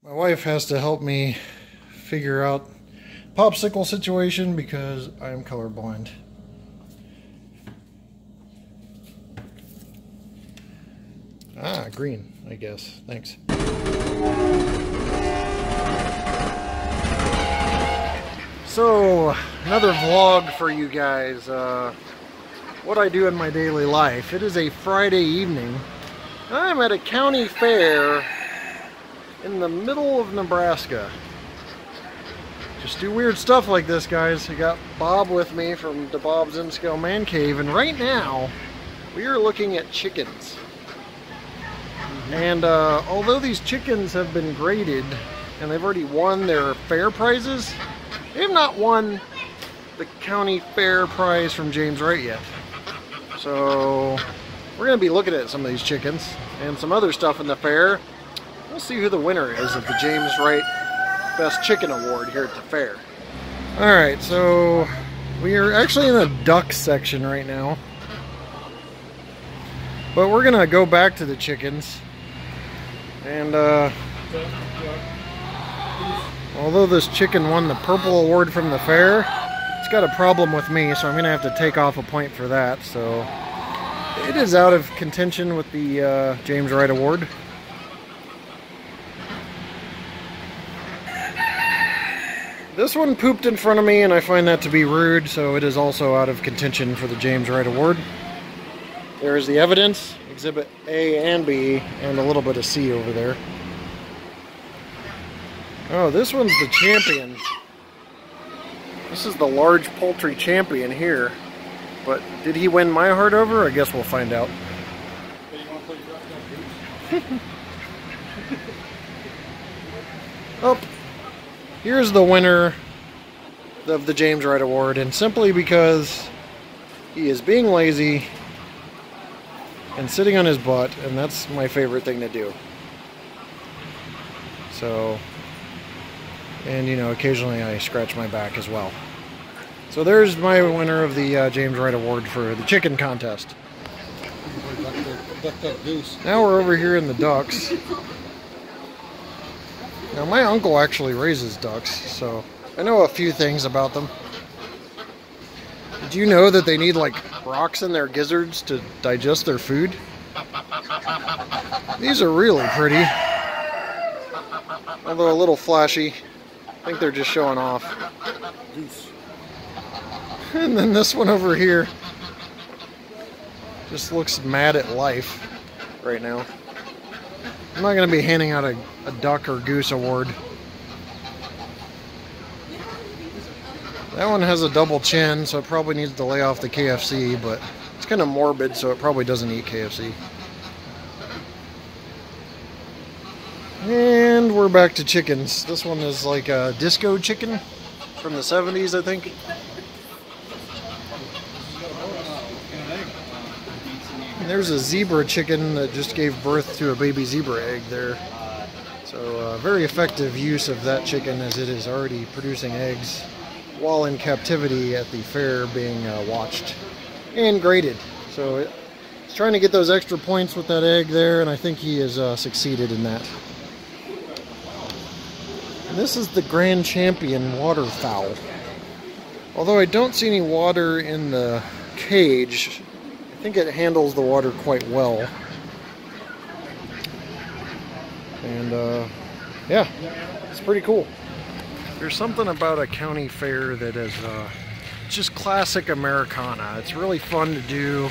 My wife has to help me figure out popsicle situation because I am colorblind. Ah, green, I guess. Thanks. So, another vlog for you guys. What I do in my daily life. It is a Friday evening. I'm at a county fair in the middle of Nebraska. Just do weird stuff like this, guys. I got Bob with me from the Bob's In-Scale Man Cave, and right now we are looking at chickens. And although these chickens have been graded and they've already won their fair prizes, they have not won the county fair prize from James Wright yet. So we're going to be looking at some of these chickens and some other stuff in the fair. We'll see who the winner is of the James Wright Best Chicken Award here at the fair. Alright, so we are actually in the duck section right now. But we're going to go back to the chickens. And although this chicken won the purple award from the fair, it's got a problem with me, so I'm going to have to take off a point for that. So it is out of contention with the James Wright Award. This one pooped in front of me, and I find that to be rude, so it is also out of contention for the James Wright Award. There is the evidence, Exhibit A and B, and a little bit of C over there. Oh, this one's the champion. This is the large poultry champion here. But did he win my heart over? I guess we'll find out. Oh, here's the winner of the James Wright Award, and simply because he is being lazy and sitting on his butt, and that's my favorite thing to do. So, and you know, occasionally I scratch my back as well. So there's my winner of the James Wright Award for the chicken contest. Now we're over here in the ducks. Now my uncle actually raises ducks, so I know a few things about them. Did you know that they need like rocks in their gizzards to digest their food? These are really pretty. Although a little flashy. I think they're just showing off. Goose. And then this one over here just looks mad at life right now. I'm not going to be handing out a duck or goose award. That one has a double chin, so it probably needs to lay off the KFC, but it's kind of morbid, so it probably doesn't eat KFC. And we're back to chickens. This one is like a disco chicken from the 70s, I think. And there's a zebra chicken that just gave birth to a baby zebra egg there. So very effective use of that chicken, as it is already producing eggs while in captivity at the fair, being watched and graded. So he's trying to get those extra points with that egg there, and I think he has succeeded in that. And this is the grand champion waterfowl. Although I don't see any water in the cage, I think it handles the water quite well. And yeah, it's pretty cool. There's something about a county fair that is just classic Americana. It's really fun to do.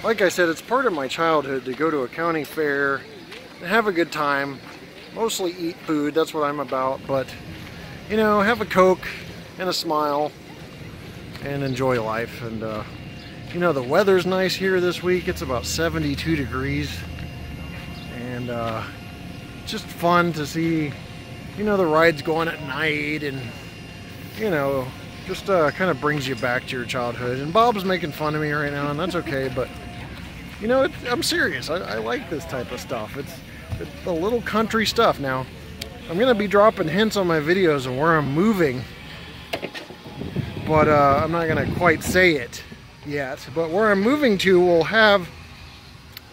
Like I said, it's part of my childhood to go to a county fair and have a good time. Mostly eat food, that's what I'm about. But, you know, have a Coke and a smile and enjoy life. And, you know, the weather's nice here this week. It's about 72 degrees. And it's just fun to see, you know, the rides going at night, and you know, just kind of brings you back to your childhood. And Bob's making fun of me right now, and that's okay, but you know, I'm serious. I like this type of stuff. It's the little country stuff. Now I'm gonna be dropping hints on my videos of where I'm moving, but I'm not gonna quite say it yet. But where I'm moving to will have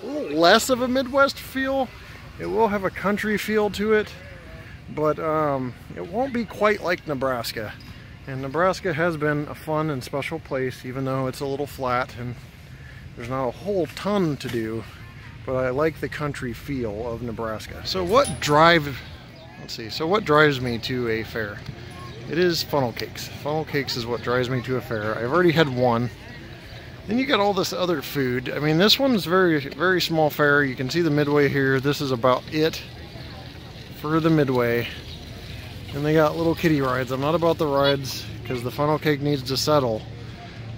a little less of a Midwest feel. It will have a country feel to it. but it won't be quite like Nebraska. And Nebraska has been a fun and special place, even though it's a little flat and there's not a whole ton to do. But I like the country feel of Nebraska. So what drives me to a fair? It is funnel cakes. Funnel cakes is what drives me to a fair. I've already had one. Then you got all this other food. I mean, this one's very small fair. You can see the Midway here. This is about it for the Midway. And they got little kiddie rides. I'm not about the rides because the funnel cake needs to settle.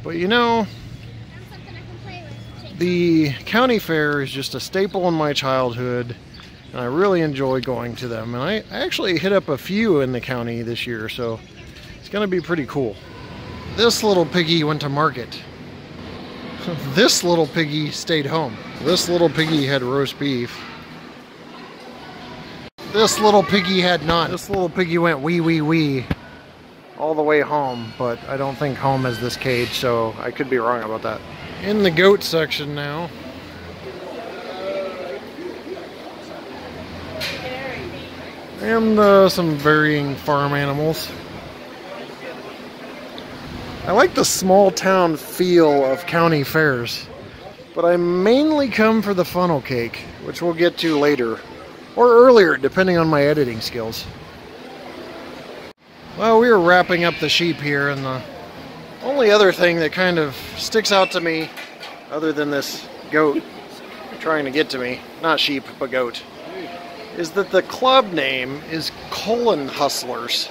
But you know, the county fair is just a staple in my childhood, and I really enjoy going to them. And I actually hit up a few in the county this year, so it's gonna be pretty cool. This little piggy went to market. This little piggy stayed home. This little piggy had roast beef. This little piggy had none. This little piggy went wee wee wee all the way home, but I don't think home is this cage, so I could be wrong about that. In the goat section now. And some varying farm animals. I like the small town feel of county fairs, but I mainly come for the funnel cake, which we'll get to later. Or earlier, depending on my editing skills. Well, we are wrapping up the sheep here, and the only other thing that kind of sticks out to me, other than this goat trying to get to me, not sheep, but goat, is that the club name is Colon Hustlers.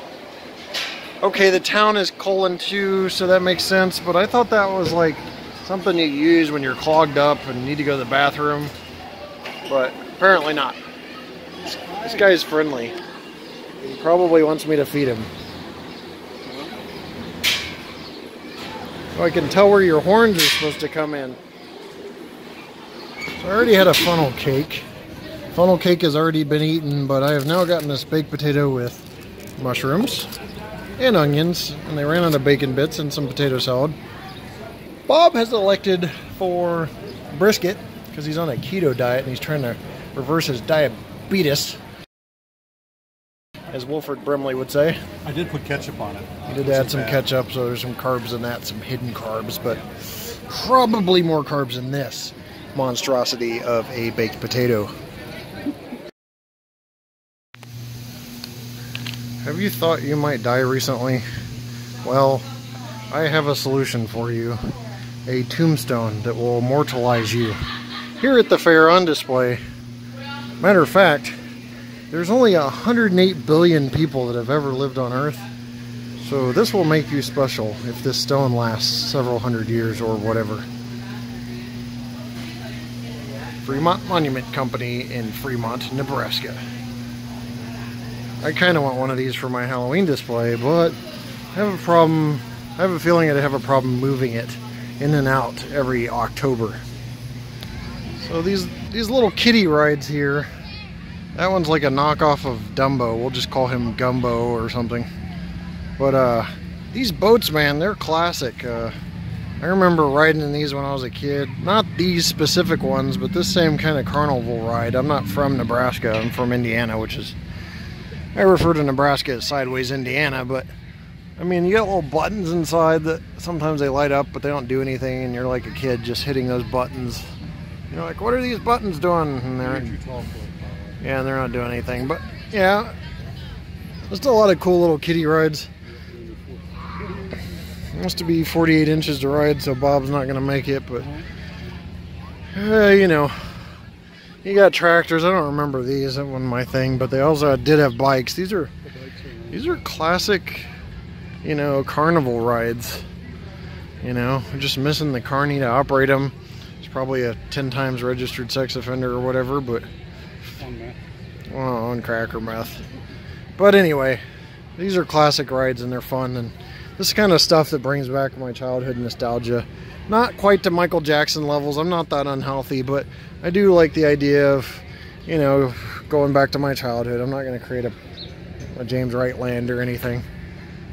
Okay, the town is Colon too, so that makes sense, but I thought that was like something you use when you're clogged up and need to go to the bathroom, but apparently not. This guy is friendly. He probably wants me to feed him. So I can tell where your horns are supposed to come in. So I already had a funnel cake. Funnel cake has already been eaten, but I have now gotten this baked potato with mushrooms and onions, and they ran out of bacon bits and some potato salad. Bob has elected for brisket because he's on a keto diet and he's trying to reverse his diabetes, as Wilford Brimley would say. I did put ketchup on it. He did add some ketchup, so there's some carbs in that, some hidden carbs, but probably more carbs in this monstrosity of a baked potato. Have you thought you might die recently? Well, I have a solution for you. A tombstone that will immortalize you. Here at the fair on display. Matter of fact, there's only 108 billion people that have ever lived on Earth. So this will make you special if this stone lasts several hundred years or whatever. Fremont Monument Company in Fremont, Nebraska. I kind of want one of these for my Halloween display, but I have a problem. I have a feeling I'd have a problem moving it in and out every October. So these little kiddie rides here. That one's like a knockoff of Dumbo. We'll just call him Gumbo or something. But these boats, man, they're classic. I remember riding in these when I was a kid. Not these specific ones, but this same kind of carnival ride. I'm not from Nebraska. I'm from Indiana, which is... I refer to Nebraska as Sideways, Indiana, but... I mean, you got little buttons inside that sometimes they light up, but they don't do anything, and you're like a kid just hitting those buttons. You're like, what are these buttons doing? And they're not doing anything. But yeah, there's still a lot of cool little kiddie rides. It has to be 48 inches to ride, so Bob's not gonna make it. But you know, you got tractors. I don't remember these. That wasn't my thing. But they also did have bikes. These are classic, you know, carnival rides. You know, we're just missing the carny to operate them. He's probably a 10 times registered sex offender or whatever, but on crack or meth. But anyway, these are classic rides and they're fun, and this is kind of stuff that brings back my childhood nostalgia. Not quite to Michael Jackson levels. I'm not that unhealthy, but I do like the idea of, you know, going back to my childhood. I'm not going to create a James Wright land or anything.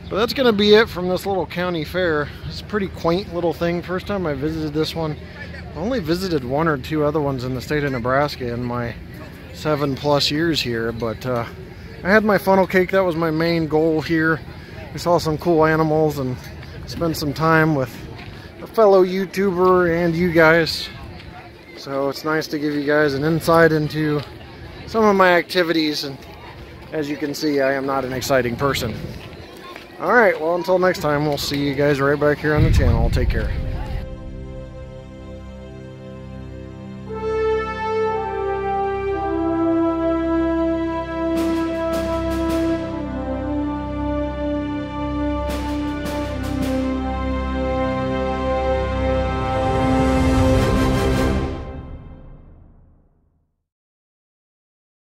But that's going to be it from this little county fair. It's a pretty quaint little thing. First time I visited this one. I only visited one or two other ones in the state of Nebraska in my 7+ years here, but I I had my funnel cake. That was my main goal here. We saw some cool animals and spent some time with a fellow YouTuber and you guys. So it's nice to give you guys an insight into some of my activities, and as you can see, I am not an exciting person. Alright, well, until next time, we'll see you guys right back here on the channel. Take care.